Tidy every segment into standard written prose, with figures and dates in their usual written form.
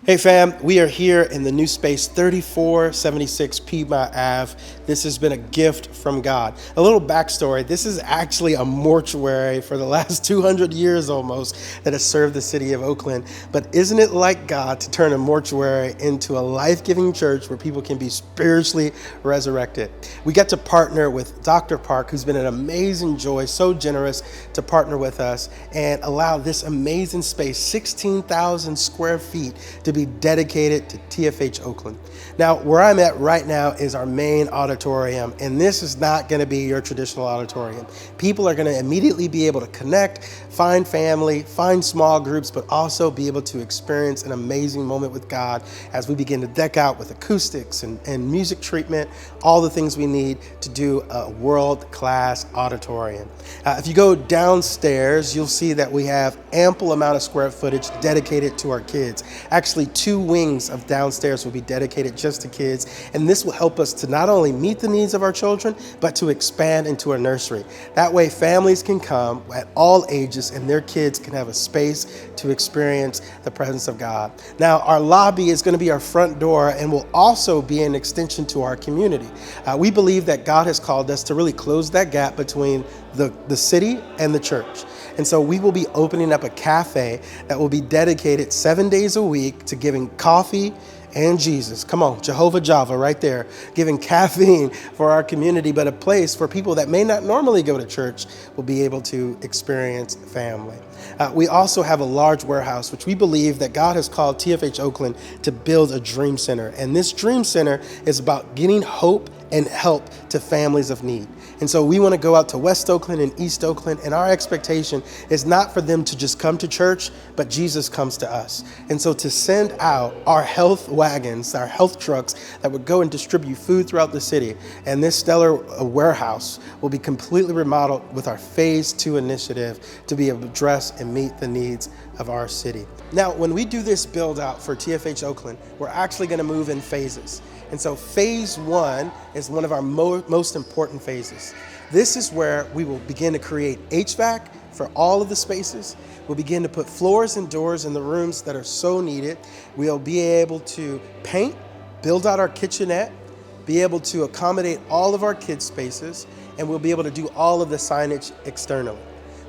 Hey fam, we are here in the new space 3476 Piedmont Ave. This has been a gift from God. A little backstory, this is actually a mortuary for the last 200 years almost that has served the city of Oakland. But isn't it like God to turn a mortuary into a life-giving church where people can be spiritually resurrected? We get to partner with Dr. Park, who's been an amazing joy, so generous to partner with us and allow this amazing space, 16,000 square feet, to be dedicated to TFH Oakland. Now, where I'm at right now is our main auditorium, and this is not going to be your traditional auditorium. People are going to immediately be able to connect, find family, find small groups, but also be able to experience an amazing moment with God as we begin to deck out with acoustics and music treatment, all the things we need to do a world-class auditorium. If you go downstairs, you'll see that we have ample amount of square footage dedicated to our kids. Actually, 2 wings of downstairs will be dedicated just to kids, and this will help us to not only meet the needs of our children, but to expand into a nursery. That way families can come at all ages and their kids can have a space to experience the presence of God. Now, our lobby is going to be our front door and will also be an extension to our community. We believe that God has called us to really close that gap between the city and the church. And so we will be opening up a cafe that will be dedicated 7 days a week to giving coffee and Jesus. Come on, Jehovah Java right there, giving caffeine for our community, but a place for people that may not normally go to church will be able to experience family. We also have a large warehouse, which we believe that God has called TFH Oakland to build a dream center. And this dream center is about getting hope and help to families of need. And so we want to go out to West Oakland and East Oakland, and our expectation is not for them to just come to church, but Jesus comes to us. And so to send out our health wagons, our health trucks that would go and distribute food throughout the city, and this stellar warehouse will be completely remodeled with our Phase 2 initiative to be able to address and meet the needs of our city. Now, when we do this build out for TFH Oakland, we're actually going to move in phases. And so Phase 1 is one of our most important phases. This is where we will begin to create HVAC for all of the spaces. We'll begin to put floors and doors in the rooms that are so needed. We'll be able to paint, build out our kitchenette, be able to accommodate all of our kids' spaces, and we'll be able to do all of the signage externally.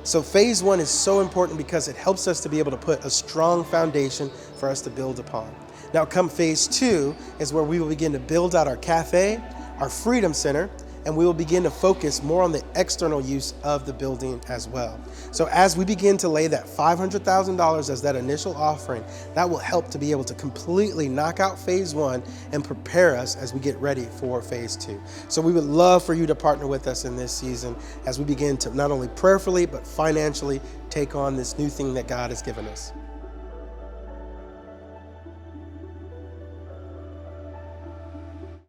So Phase 1 is so important because it helps us to be able to put a strong foundation for us to build upon. Now come Phase 2 is where we will begin to build out our cafe, our Freedom Center, and we will begin to focus more on the external use of the building as well. So as we begin to lay that $500,000 as that initial offering, that will help to be able to completely knock out Phase 1 and prepare us as we get ready for Phase 2. So we would love for you to partner with us in this season as we begin to not only prayerfully, but financially take on this new thing that God has given us.